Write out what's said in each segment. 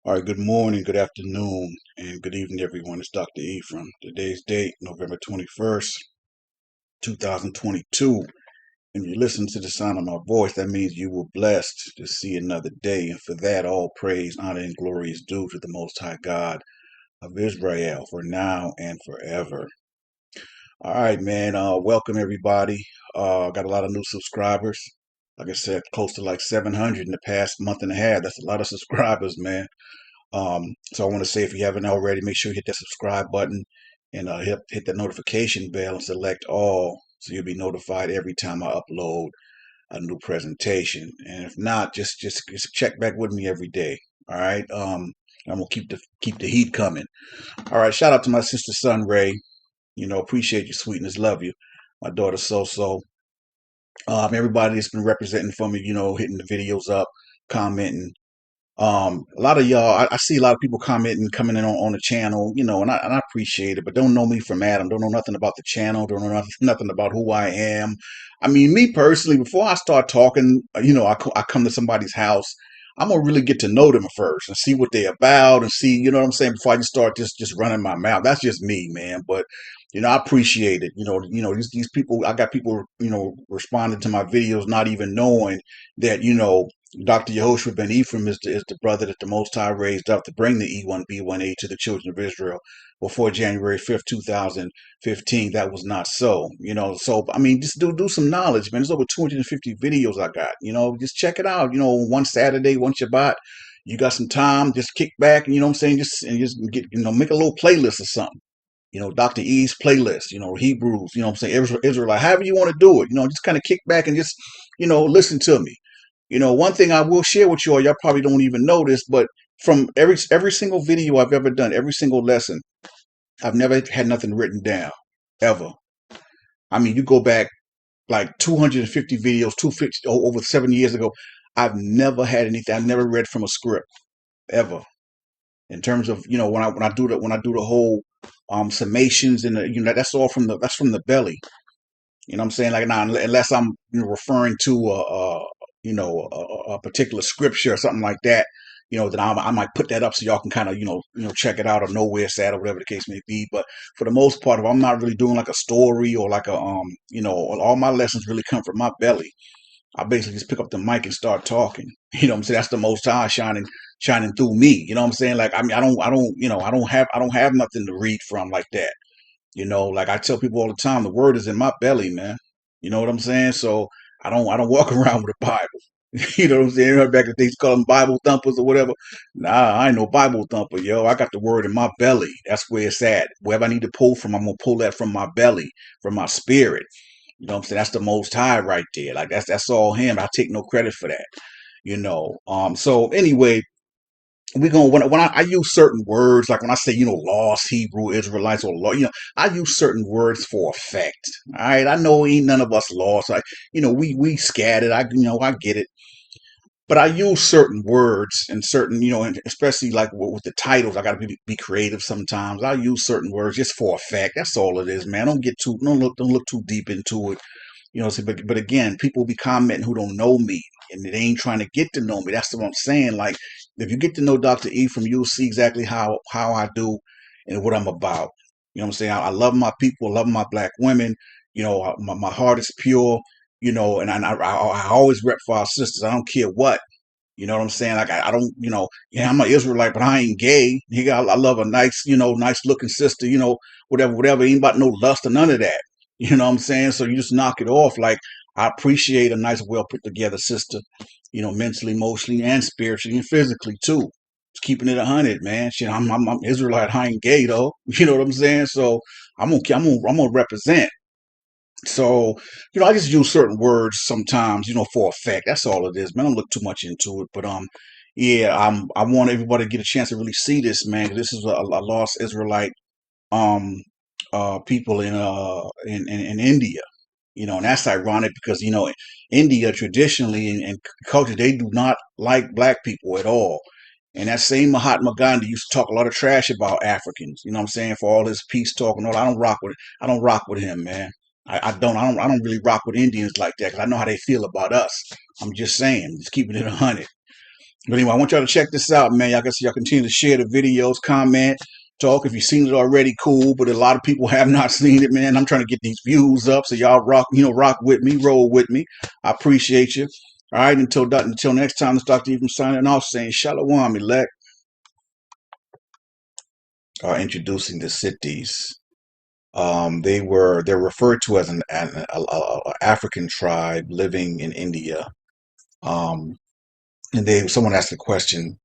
All right, good morning, good afternoon, and good evening, everyone. It's Dr. Ephraim. Today's date, November 21st, 2022. And you listen to the sound of my voice, that means you were blessed to see another day. And for that, all praise, honor, and glory is due to the Most High God of Israel for now and forever. All right, man. Welcome, everybody. Got a lot of new subscribers. Like I said, close to like 700 in the past month and a half. That's a lot of subscribers, man. So I want to say, if you haven't already, make sure you hit that subscribe button and hit that notification bell and select all, so you'll be notified every time I upload a new presentation. And if not, just check back with me every day. All right. I'm gonna keep the heat coming. All right. Shout out to my sister Sun Ray. Appreciate your sweetness. Love you. My daughter So. Everybody that's been representing for me. Hitting the videos up, commenting. A lot of y'all, I see a lot of people commenting, coming in on the channel, and I appreciate it, but don't know me from Adam, don't know nothing about the channel, don't know nothing about who I am. I mean, me personally, before I start talking, I come to somebody's house, I'm gonna really get to know them first and see what they're about and see, you know what I'm saying, before I just start just running my mouth. That's just me, man. But I appreciate it. These people, I got people, responding to my videos, not even knowing that, Dr. Yehoshua is the brother that the Most High raised up to bring the E1B1A to the children of Israel before January 5th, 2015. That was not so, So, I mean, just do some knowledge, man. There's over 250 videos I got, just check it out. One Saturday, one Shabbat, you got some time, just kick back, you know what I'm saying? Just get, make a little playlist or something. Dr. E's playlist, Hebrews, what I'm saying, Israelite, however you want to do it, just kind of kick back and just, listen to me. One thing I will share with you all, y'all probably don't even know this, but from every single video I've ever done, every single lesson, I've never had nothing written down, ever. I mean, you go back like 250 videos, 250 over 7 years ago, I've never had anything. I never read from a script ever. In terms of when I do the whole summations and that's from the belly. You know what I'm saying? Like now, unless I'm referring to a particular scripture or something like that, then I might put that up so y'all can kind of check it out or know where it's at or whatever the case may be. But for the most part, if I'm not really doing like a story or like all my lessons really come from my belly. I basically just pick up the mic and start talking. You know what I'm saying? That's the Most High shining through me. You know what I'm saying? Like, I mean, I don't have nothing to read from like that. Like I tell people all the time, the word is in my belly, man. You know what I'm saying? So I don't walk around with a Bible. You know what I'm saying? Right, back in the days, call them Bible thumpers or whatever. Nah, I ain't no Bible thumper, yo. I got the word in my belly. That's where it's at. Wherever I need to pull from, I'm gonna pull that from my belly, from my spirit. You know what I'm saying? That's the Most High right there. Like that's all him. I take no credit for that. So anyway, we gonna when I use certain words, like when I say, lost Hebrew Israelites or law, I use certain words for effect. All right. I know ain't none of us lost. We scattered. I get it. But I use certain words and certain, and especially like with the titles, I gotta be creative sometimes. I use certain words just for effect. That's all it is, man. Don't look too deep into it. But again, people be commenting who don't know me and they ain't trying to get to know me. That's what I'm saying. Like, if you get to know Dr. Ephraim, you'll see exactly how I do and what I'm about. You know what I'm saying? I love my people, I love my black women. My heart is pure, and I always rep for our sisters. I don't care what. You know what I'm saying? Like I don't, yeah, I'm an Israelite, but I ain't gay. I love a nice, nice looking sister, whatever. Ain't about no lust or none of that. You know what I'm saying? So you just knock it off. Like, I appreciate a nice, well put together sister, mentally, emotionally, and spiritually and physically too. Just keeping it 100, man. Shit, I'm Israelite. I ain't gay though. You know what I'm saying? So I'm gonna represent. So, I just use certain words sometimes, for effect. That's all it is, man. I don't look too much into it, but yeah, I want everybody to get a chance to really see this, man. 'Cause this is a lost Israelite um people in India, and that's ironic because India traditionally and culture, they do not like black people at all. And that same Mahatma Gandhi used to talk a lot of trash about Africans. You know what I'm saying? For all his peace talk and all. I don't rock with him, man. I don't really rock with Indians like that because I know how they feel about us. I'm just saying, just keeping it 100. But anyway, I want y'all to check this out, man. Y'all continue to share the videos, comment, talk. If you've seen it already, cool. But a lot of people have not seen it, man. I'm trying to get these views up, so y'all rock with me, roll with me. I appreciate you. All right, until next time, it's Dr. Ephraim signing off, saying Shalom, elect. Introducing the Siddis. They're referred to as an African tribe living in India. And someone asked a question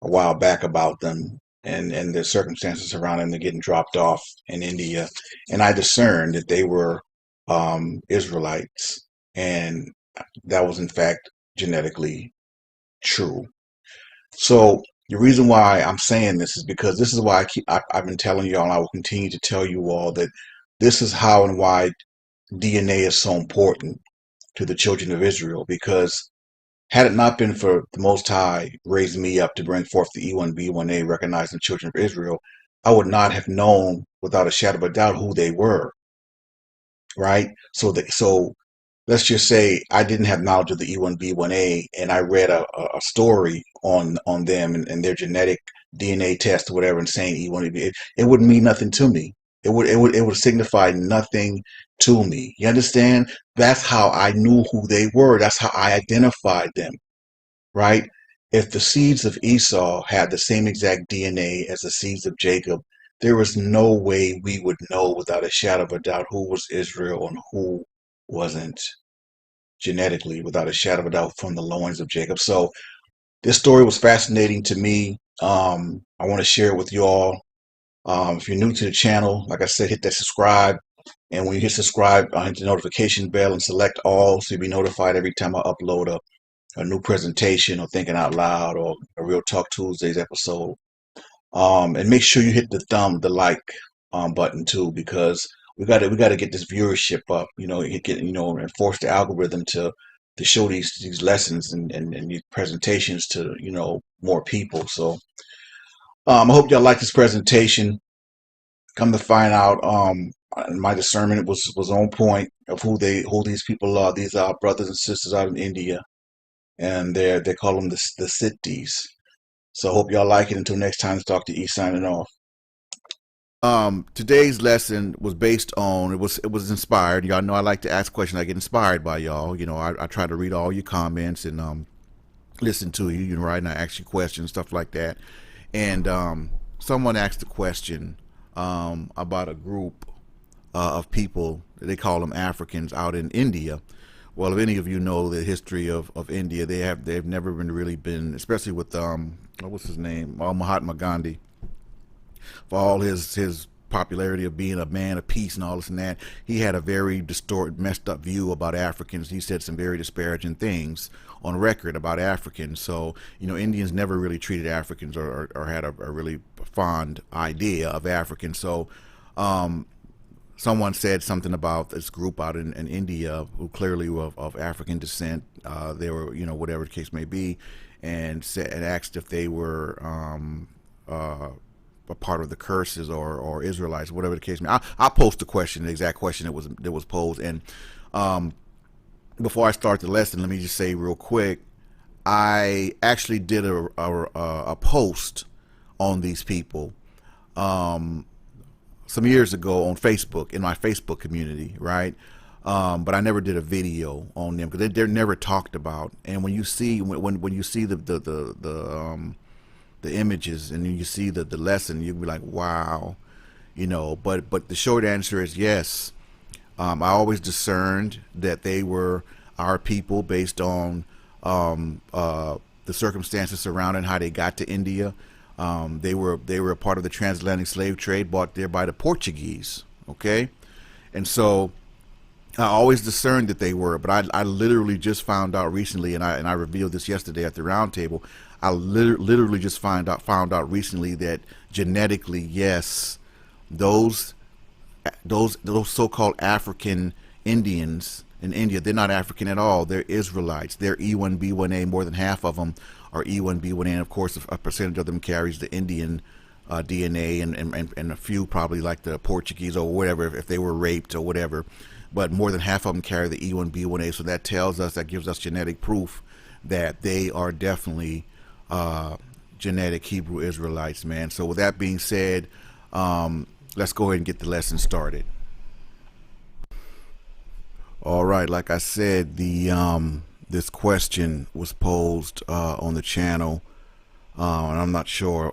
a while back about them and the circumstances surrounding them getting dropped off in India, and I discerned that they were Israelites, and that was in fact genetically true. So the reason why I'm saying this is because this is why I've been telling y'all, and I will continue to tell you all, that this is how and why DNA is so important to the children of Israel, because had it not been for the Most High raising me up to bring forth the E1B1A, recognizing the children of Israel, I would not have known without a shadow of a doubt who they were, right? So let's just say I didn't have knowledge of the E1B1A, and I read a story on them and their genetic DNA test or whatever, and saying E1B, it wouldn't mean nothing to me. It would signify nothing to me. You understand? That's how I knew who they were. That's how I identified them, right? If the seeds of Esau had the same exact DNA as the seeds of Jacob, there was no way we would know without a shadow of a doubt who was Israel and who wasn't, genetically, without a shadow of a doubt, from the loins of Jacob. So this story was fascinating to me. I want to share it with you all. If you're new to the channel, like I said, hit that subscribe. And when you hit subscribe, hit the notification bell and select all, so you'll be notified every time I upload a new presentation or Thinking Out Loud or a Real Talk Tuesdays episode. And make sure you hit the like button too, because we got to get this viewership up. And force the algorithm to show these lessons and these presentations to more people. So I hope y'all like this presentation. Come to find out, my discernment was on point of who these people are. These are brothers and sisters out in India, and they call them the Siddis. So I hope y'all like it. Until next time, it's Dr. E signing off. Today's lesson was based on, it was inspired. Y'all know I like to ask questions. I get inspired by y'all. I try to read all your comments and listen to you, right? And I ask you questions, stuff like that. And someone asked a question about a group of people. They call them Africans out in India. Well, if any of you know the history of India, they've never really been, especially with what's his name, Mahatma Gandhi, for all his popularity of being a man of peace and all this and that. He had a very distorted, messed up view about Africans. He said some very disparaging things on record about Africans. So Indians never really treated Africans or had a really fond idea of Africans. So someone said something about this group out in India who clearly were of African descent. They were, whatever the case may be, and asked if they were a part of the curses or Israelites, whatever the case may be. I'll post the question, the exact question that was posed. And before I start the lesson, let me just say real quick, I actually did a post on these people some years ago on Facebook, in my Facebook community, right? But I never did a video on them because they're never talked about. And when you see when you see the images and you see the lesson, you'll be like, wow, But the short answer is yes. I always discerned that they were our people based on the circumstances surrounding how they got to India. They were a part of the transatlantic slave trade brought there by the Portuguese. Okay, and so I always discerned that they were, but I literally just found out recently, and I revealed this yesterday at the round table. I literally just found out recently that genetically, yes, those so-called African Indians in India, they're not African at all. They're Israelites. They're E1B1A. More than half of them are E1B1A, and of course, a percentage of them carries the Indian DNA, and a few probably like the Portuguese or whatever, if they were raped or whatever. But more than half of them carry the E1B1A. So that gives us genetic proof that they are definitely genetic Hebrew Israelites, man. So with that being said, let's go ahead and get the lesson started. All right, like I said, the this question was posed on the channel, and I'm not sure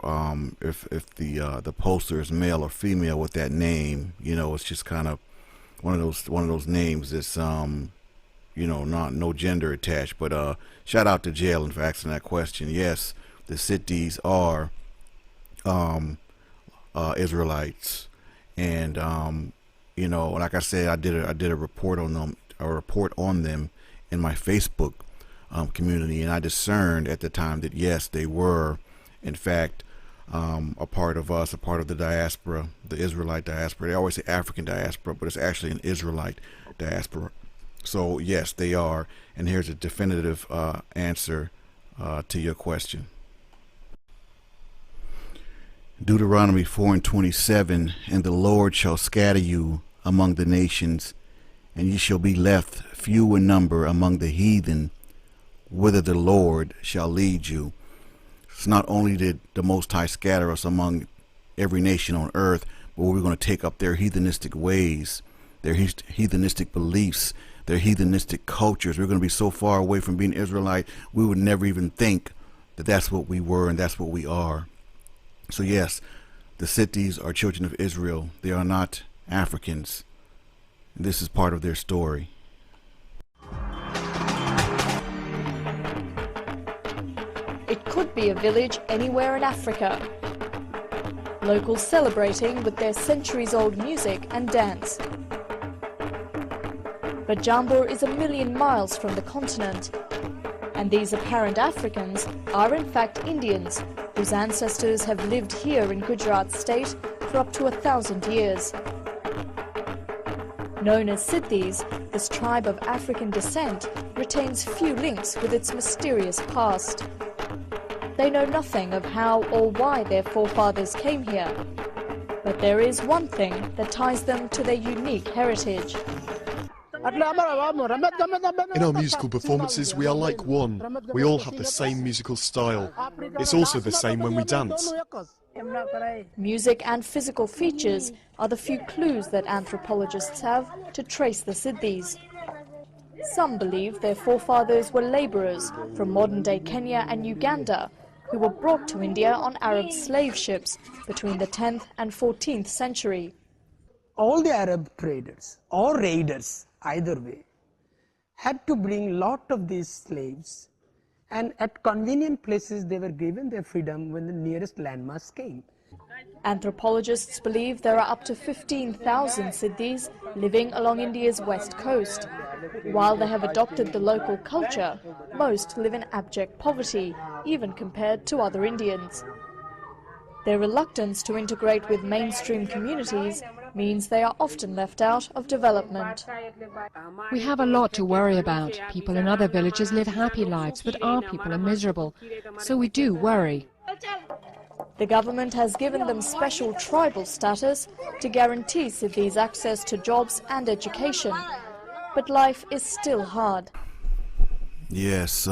if the poster is male or female with that name. You know, it's just kind of one of those names that's you know, not no gender attached. But shout out to Jalen for asking that question. Yes, the Siddis are Israelites, and you know, like I said, I did a report on them, in my Facebook community, and I discerned at the time that yes, they were in fact a part of us, a part of the diaspora, the Israelite diaspora. They always say African diaspora, but it's actually an Israelite diaspora. So yes, they are, and here's a definitive answer to your question. Deuteronomy 4:27, and the Lord shall scatter you among the nations, and ye shall be left few in number among the heathen, whither the Lord shall lead you. It's not only did the Most High scatter us among every nation on earth, but we're going to take up their heathenistic ways, their heathenistic beliefs, their heathenistic cultures. We're going to be so far away from being Israelite, we would never even think that that's what we were and that's what we are. So yes, the Siddis are children of Israel. They are not Africans. This is part of their story. It could be a village anywhere in Africa. Locals celebrating with their centuries-old music and dance. But Jambur is 1,000,000 miles from the continent, and these apparent Africans are in fact Indians whose ancestors have lived here in Gujarat state for up to 1,000 years. Known as Siddis, this tribe of African descent retains few links with its mysterious past. They know nothing of how or why their forefathers came here, but there is one thing that ties them to their unique heritage. In our musical performances, we are like one. We all have the same musical style. It's also the same when we dance. Music and physical features are the few clues that anthropologists have to trace the Siddis. Some believe their forefathers were laborers from modern-day Kenya and Uganda who were brought to India on Arab slave ships between the 10th and 14th century. All the Arab traders or raiders, either way, had to bring lot of these slaves, and at convenient places they were given their freedom when the nearest landmass came. Anthropologists believe there are up to 15,000 Siddis living along India's west coast. While they have adopted the local culture, most live in abject poverty, even compared to other Indians. Their reluctance to integrate with mainstream communities means they are often left out of development. We have a lot to worry about. People in other villages live happy lives, but our people are miserable. So we do worry. The government has given them special tribal status to guarantee Siddis access to jobs and education. But life is still hard. Yes,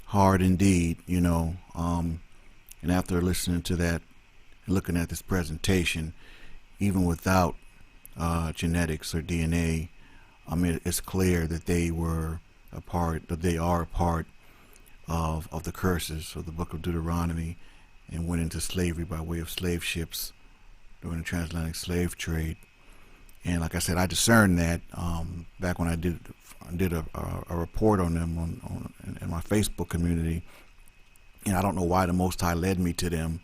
hard indeed, you know. And after listening to that, looking at this presentation, even without genetics or DNA, I mean, it's clear that they were a part, that they are a part of the curses of the book of Deuteronomy, and went into slavery by way of slave ships during the transatlantic slave trade. And like I said, I discerned that back when I did a report on them in my Facebook community. And I don't know why the Most High led me to them,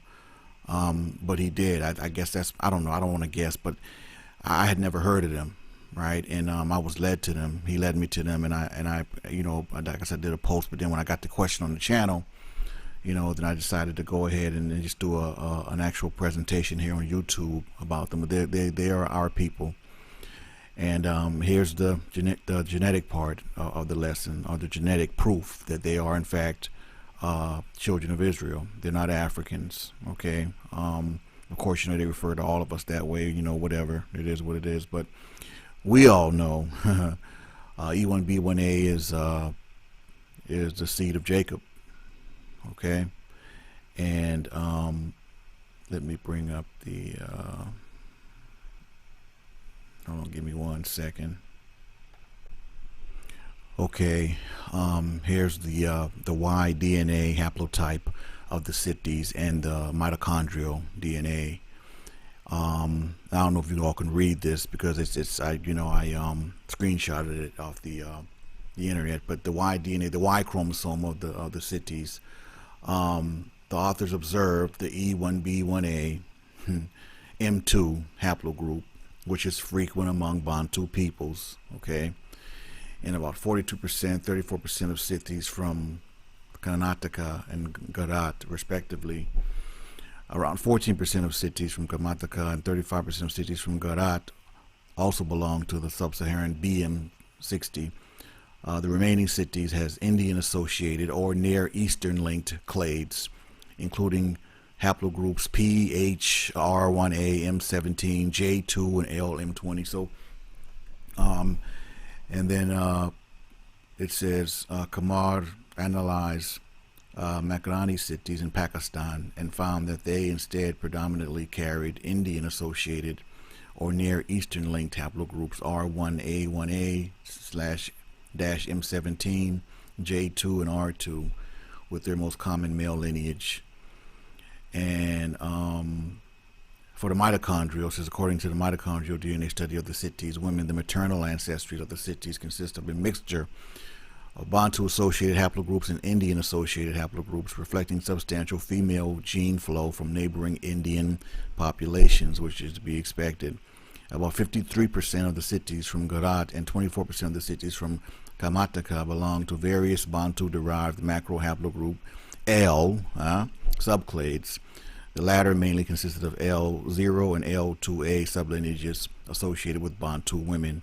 but He did. I guess that's, I don't know, I don't want to guess, but I had never heard of them, right? And I was led to them. He led me to them, and I, you know, like I said, did a post. But then when I got the question on the channel, you know, then I decided to go ahead and just do an actual presentation here on YouTube about them. They are our people. And here's the genetic part of the lesson, or the genetic proof that they are in fact children of Israel. They're not Africans, okay? Of course, you know, they refer to all of us that way, you know, whatever. It is what it is. But we all know E1B1A is the seed of Jacob, Okay, and let me bring up the. Hold on, give me 1 second. Okay, here's the Y DNA haplotype of the Siddis and the mitochondrial DNA. I don't know if you all can read this because I screenshotted it off the internet. But the Y DNA, the Y chromosome of the Siddis, the authors observed the E1B1A M2 haplogroup, which is frequent among Bantu peoples. Okay. And about 42%, 34% of Siddis from Karnataka and Gujarat, respectively. Around 14% of Siddis from Karnataka and 35% of Siddis from Gujarat also belong to the sub-Saharan BM60. The remaining Siddis has Indian-associated or Near Eastern-linked clades, including haplogroups P, H, R1A, M17, J2, and L, M20. So, and then it says Kamar analyzed Makrani Siddis in Pakistan and found that they instead predominantly carried Indian-associated or Near Eastern-linked haplogroups R1A1A/M17, J2, and R2, with their most common male lineage. And for the mitochondrial, says according to the mitochondrial DNA study of the Siddis women, the maternal ancestry of the Siddis consist of a mixture of Bantu-associated haplogroups and Indian-associated haplogroups, reflecting substantial female gene flow from neighboring Indian populations, which is to be expected. About 53% of the Siddis from Gujarat and 24% of the Siddis from Karnataka belong to various Bantu-derived macro-haplogroup L subclades. The latter mainly consisted of L0 and L2A sublineages associated with Bantu women.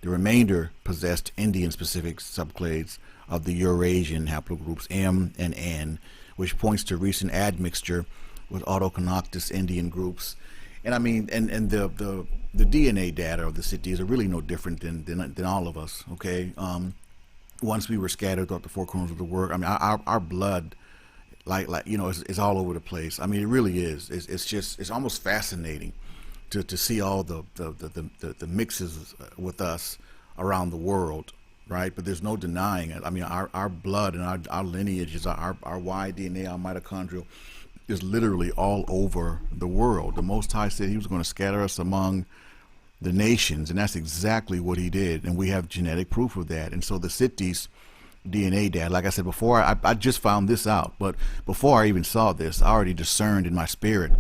The remainder possessed Indian-specific subclades of the Eurasian haplogroups M and N, which points to recent admixture with autochthonous Indian groups. And I mean, and the DNA data of the Siddis are really no different than all of us. Okay, once we were scattered throughout the four corners of the world, I mean, our blood, like is all over the place. I mean, it really is. It's almost fascinating to see all the mixes with us around the world, right? But there's no denying it. I mean, our blood and our lineages, our Y DNA, our mitochondrial, is literally all over the world. The Most High said He was going to scatter us among the nations, and that's exactly what He did. And we have genetic proof of that. And so the Siddis DNA data, like I said before, I just found this out, but before I even saw this, I already discerned in my spirit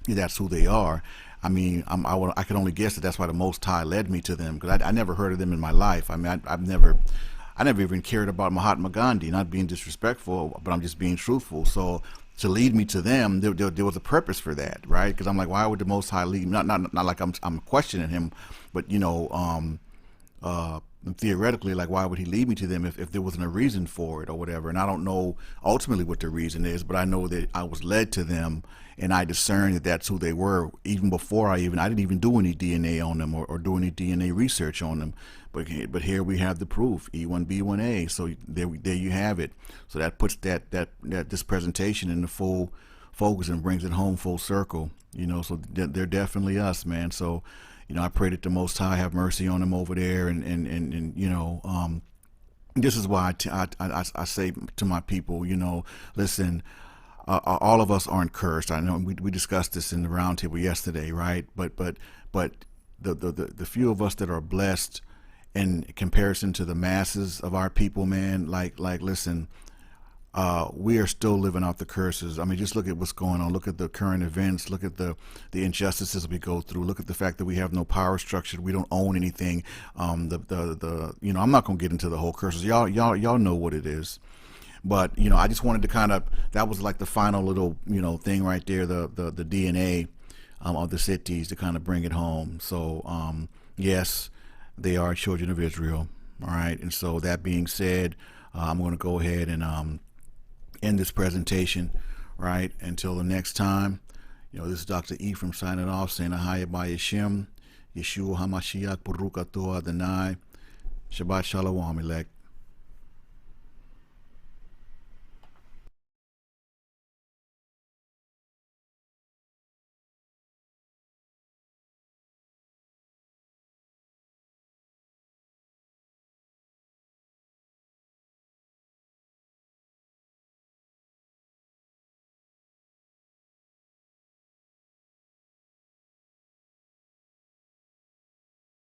that's who they are. I mean, I could only guess that that's why the Most High led me to them, because I never heard of them in my life. I mean, I never even cared about Mahatma Gandhi, not being disrespectful, but I'm just being truthful. So to lead me to them, there was a purpose for that, right? Because I'm like, why would the Most High lead me? Not like I'm questioning Him, but theoretically, like, why would He lead me to them if there wasn't a reason for it or whatever? And I don't know ultimately what the reason is, but I know that I was led to them, and I discerned that that's who they were even before I didn't even do any DNA on them or do any DNA research on them. But here we have the proof, E1B1A. So there you have it. So that puts that this presentation in the full focus and brings it home full circle. So they're definitely us, man. So I pray that the Most High have mercy on them over there, and this is why I say to my people, listen. All of us aren't cursed. I know we discussed this in the roundtable yesterday, right? But the few of us that are blessed in comparison to the masses of our people, man, like listen, we are still living out the curses. I mean, just look at what's going on. Look at the current events. Look at the injustices we go through. Look at the fact that we have no power structure. We don't own anything. I'm not gonna get into the whole curses. Y'all know what it is. But I just wanted to that was like the final little thing right there, the DNA of the Siddis, to kind of bring it home. So yes, they are children of Israel. All right, and so that being said, I'm going to go ahead and end this presentation. Right, until the next time. This is Dr. Ephraim signing off, saying Ahaya by Yeshua HaMashiach Baruch Atah Adonai. Shabbat Shalom, elect.